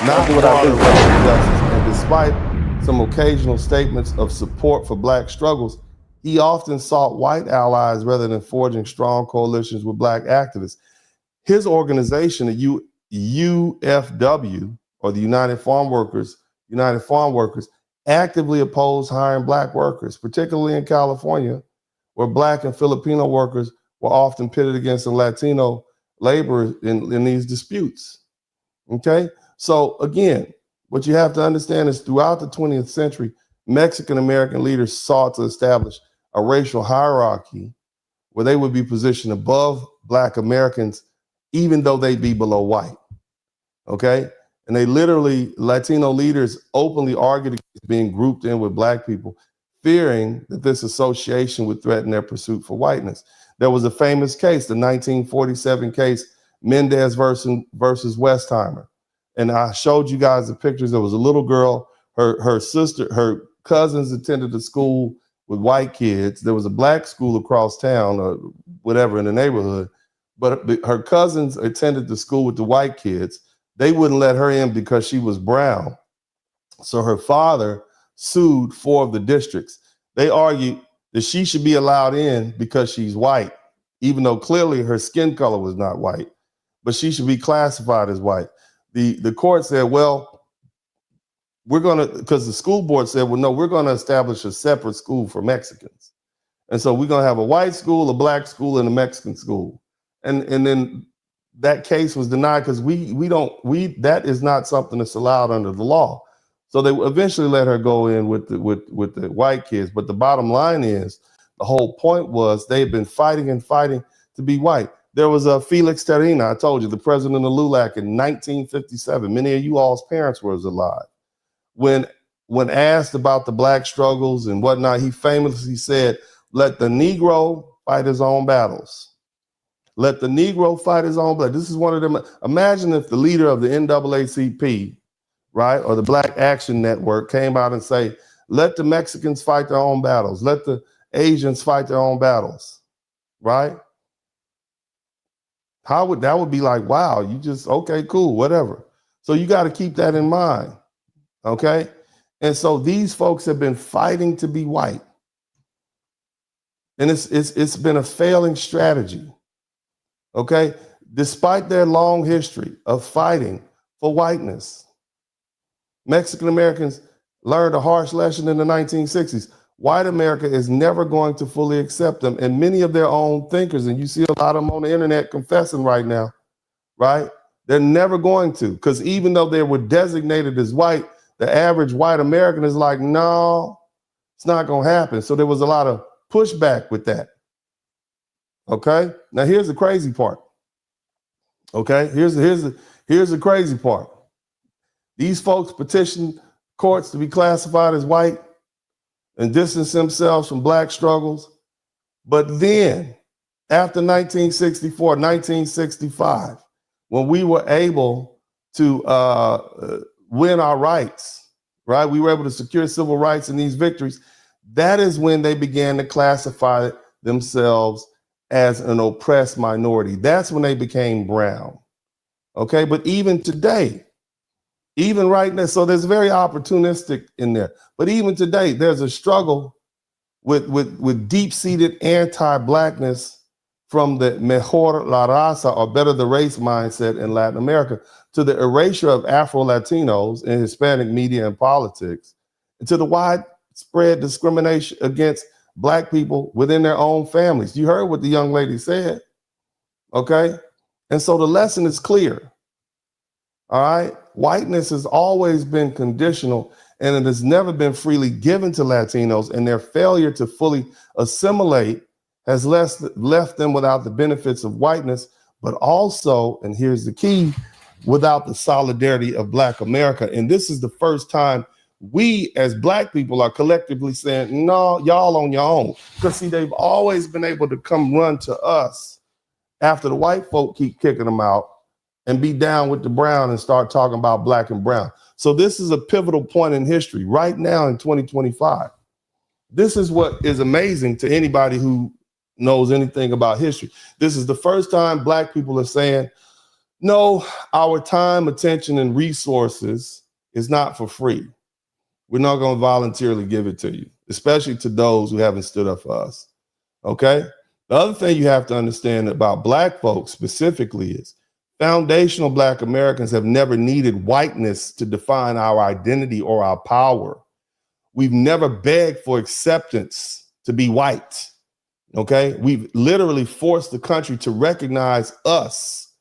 not do what I broader do. racial justice. And despite some occasional statements of support for black struggles, he often sought white allies rather than forging strong coalitions with black activists. His organization, the UFW, or the United Farm Workers, actively opposed hiring black workers, particularly in California, where black and Filipino workers were often pitted against the Latino laborers in these disputes. Okay? So again, what you have to understand is throughout the 20th century, Mexican American leaders sought to establish a racial hierarchy where they would be positioned above black Americans, even though they'd be below white. Okay? And Latino leaders openly argued against being grouped in with black people, fearing that this association would threaten their pursuit for whiteness. There was a famous case, the 1947 case, Mendez versus Westheimer. And I showed you guys the pictures. There was a little girl, her cousins attended the school with white kids. There was a black school across town or whatever in the neighborhood, but her cousins attended the school with the white kids. They wouldn't let her in because she was brown. So her father sued 4 of the districts. They argued that she should be allowed in because she's white, even though clearly her skin color was not white, but she should be classified as white. The court said, well, because the school board said, well, no, we're going to establish a separate school for Mexicans. And so we're going to have a white school, a black school, and a Mexican school. And then that case was denied because that is not something that's allowed under the law. So they eventually let her go in with the white kids. But the bottom line is, the whole point was they've been fighting to be white. There was a Felix Terina, I told you, the president of LULAC in 1957. Many of you all's parents were alive. When asked about the black struggles and whatnot, he famously said, "Let the Negro fight his own battles. Let the Negro fight his own battles." This is one of them. Imagine if the leader of the NAACP, right, or the Black Action Network came out and say, "Let the Mexicans fight their own battles. Let the Asians fight their own battles," right? That would be like, wow, okay, cool, whatever. So you got to keep that in mind, okay? And so these folks have been fighting to be white. And it's been a failing strategy, okay? Despite their long history of fighting for whiteness, Mexican Americans learned a harsh lesson in the 1960s. White America is never going to fully accept them. And many of their own thinkers, and you see a lot of them on the internet confessing right now, right? They're never going to, because even though they were designated as white, the average white American is like, no, it's not going to happen. So there was a lot of pushback with that. Okay? Now here's the crazy part. Okay? Here's the crazy part. These folks petitioned courts to be classified as white and distance themselves from black struggles. But then, after 1964, 1965, when we were able to win our rights, right? We were able to secure civil rights in these victories. That is when they began to classify themselves as an oppressed minority. That's when they became brown. Okay, but even today, even right now, so there's very opportunistic in there. But even today, there's a struggle with deep-seated anti-Blackness from the mejor la raza, or better the race mindset in Latin America, to the erasure of Afro-Latinos in Hispanic media and politics, and to the widespread discrimination against Black people within their own families. You heard what the young lady said, okay? And so the lesson is clear. All right. Whiteness has always been conditional, and it has never been freely given to Latinos, and their failure to fully assimilate has left them without the benefits of whiteness, but also, and here's the key, without the solidarity of Black America. And this is the first time we as Black people are collectively saying, no, y'all on your own. Because see, they've always been able to come run to us after the white folk keep kicking them out and be down with the brown and start talking about Black and brown. So this is a pivotal point in history right now in 2025. This is what is amazing to anybody who knows anything about history. This is the first time Black people are saying, No, our time, attention, and resources is not for free. We're not going to voluntarily give it to you, especially to those who haven't stood up for us. Okay? The other thing you have to understand about Black folks specifically is foundational Black Americans have never needed whiteness to define our identity or our power. We've never begged for acceptance to be white. Okay? We've literally forced the country to recognize us,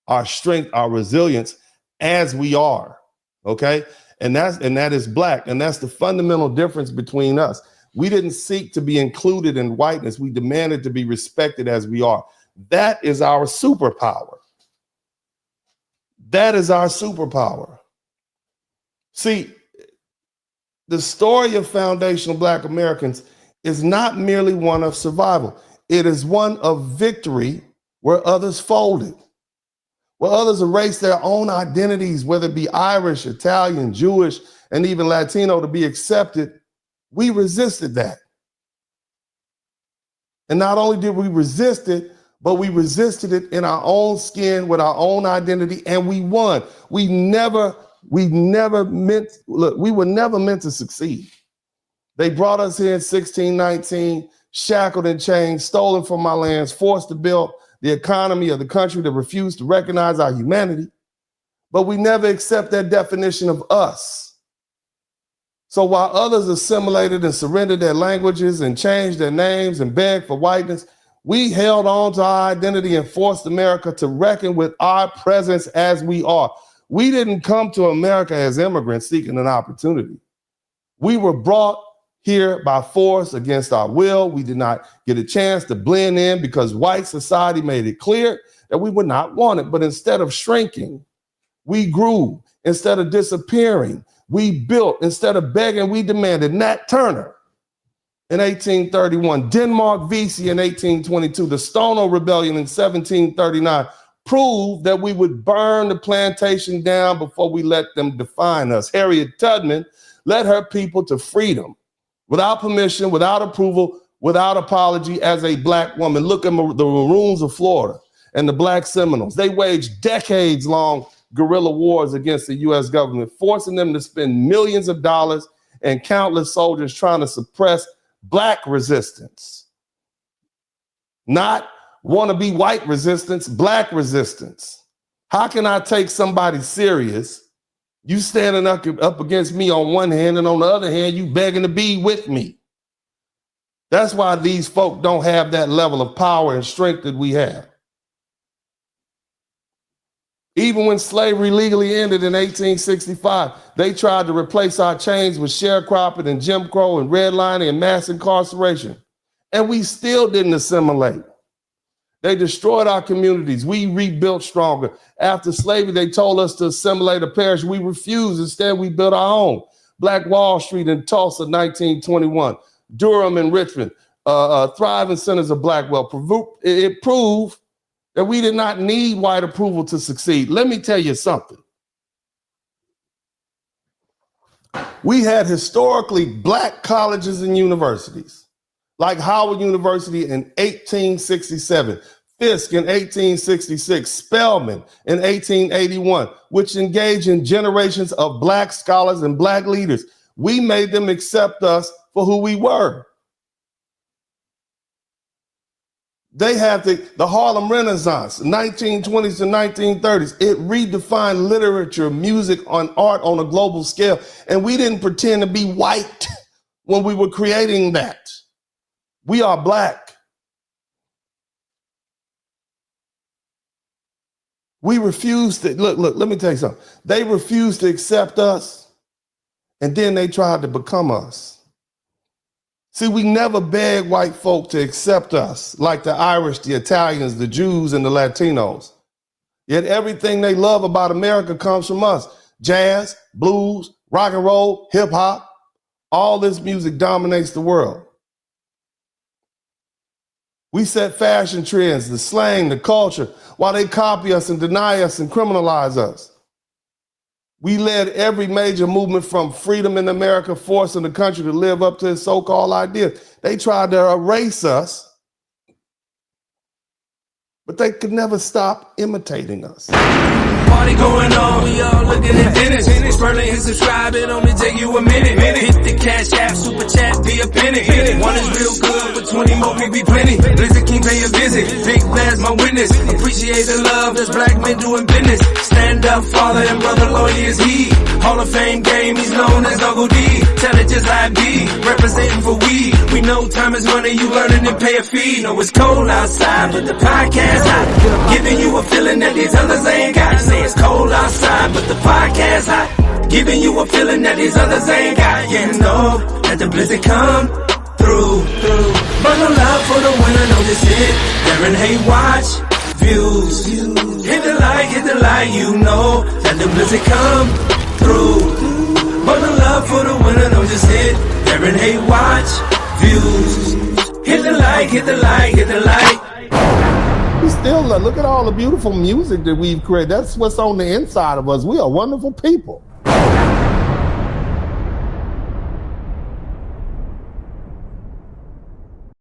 our strength, our resilience as we are. Okay? And that is Black. And that's the fundamental difference between us. We didn't seek to be included in whiteness. We demanded to be respected as we are. That is our superpower. That is our superpower. See, the story of foundational Black Americans is not merely one of survival. It is one of victory where others folded, where others erased their own identities, whether it be Irish, Italian, Jewish, and even Latino, to be accepted. We resisted that. And not only did we resist it, but we resisted it in our own skin with our own identity, and we won. We were never meant to succeed. They brought us here in 1619, shackled and chained, stolen from our lands, forced to build the economy of the country that refused to recognize our humanity. But we never accept that definition of us. So while others assimilated and surrendered their languages and changed their names and begged for whiteness, we held on to our identity and forced America to reckon with our presence as we are. We didn't come to America as immigrants seeking an opportunity. We were brought here by force against our will. We did not get a chance to blend in because white society made it clear that we were not wanted. But instead of shrinking, we grew. Instead of disappearing, we built. Instead of begging, we demanded. Nat Turner in 1831, Denmark Vesey in 1822, the Stono Rebellion in 1739 proved that we would burn the plantation down before we let them define us. Harriet Tubman led her people to freedom without permission, without approval, without apology as a Black woman. Look at the Maroons of Florida and the Black Seminoles. They waged decades-long guerrilla wars against the U.S. government, forcing them to spend millions of dollars and countless soldiers trying to suppress Black resistance. Not wannabe white resistance, Black resistance. How can I take somebody serious? You standing up against me on one hand, and on the other hand, you begging to be with me. That's why these folk don't have that level of power and strength that we have. Even when slavery legally ended in 1865, they tried to replace our chains with sharecropping and Jim Crow and redlining and mass incarceration. And we still didn't assimilate. They destroyed our communities. We rebuilt stronger. After slavery, they told us to assimilate or perish. We refused. Instead, we built our own. Black Wall Street in Tulsa, 1921. Durham and Richmond, thriving centers of Black wealth. It proved that we did not need white approval to succeed. Let me tell you something. We had historically Black colleges and universities, like Howard University in 1867, Fisk in 1866, Spelman in 1881, which engaged in generations of Black scholars and Black leaders. We made them accept us for who we were. They had the Harlem Renaissance, 1920s to 1930s. It redefined literature, music, and art on a global scale. And we didn't pretend to be white when we were creating that. We are Black. We refused to, look, let me tell you something. They refused to accept us, and then they tried to become us. See, we never begged white folk to accept us, like the Irish, the Italians, the Jews, and the Latinos. Yet everything they love about America comes from us. Jazz, blues, rock and roll, hip hop, all this music dominates the world. We set fashion trends, the slang, the culture, while they copy us and deny us and criminalize us. We led every major movement from freedom in America, forcing the country to live up to its so-called ideas. They tried to erase us but they could never stop imitating us. Party going on, we all looking at Dennis. Spurling and subscribe, it only take you a minute. Hit the cash app, super chat, be a penny. One is real good, but 20 more will be plenty. Blizzard King pay a visit, big blast my witness. Appreciate the love, that's black men doing business. Stand up, father and brother, loyalty is he. Hall of Fame game, he's known as Uncle D. Tell it just like be, representing for we know time is money, you learning and pay a fee. Know it's cold outside, but the podcast hot. Giving you a feeling that these others ain't got. Say it's cold outside, but the podcast hot. Giving you a feeling that these others ain't got. Yeah, know that the blizzard come through. Bundle up for the winter, no this hit. Darren Hay watch views. Hit the light, you know that the blizzard come through. Bundle up for the winter, no just hit. Darren Hay watch views. Hit the light. We still look at all the beautiful music that we've created. That's what's on the inside of us. We are wonderful people.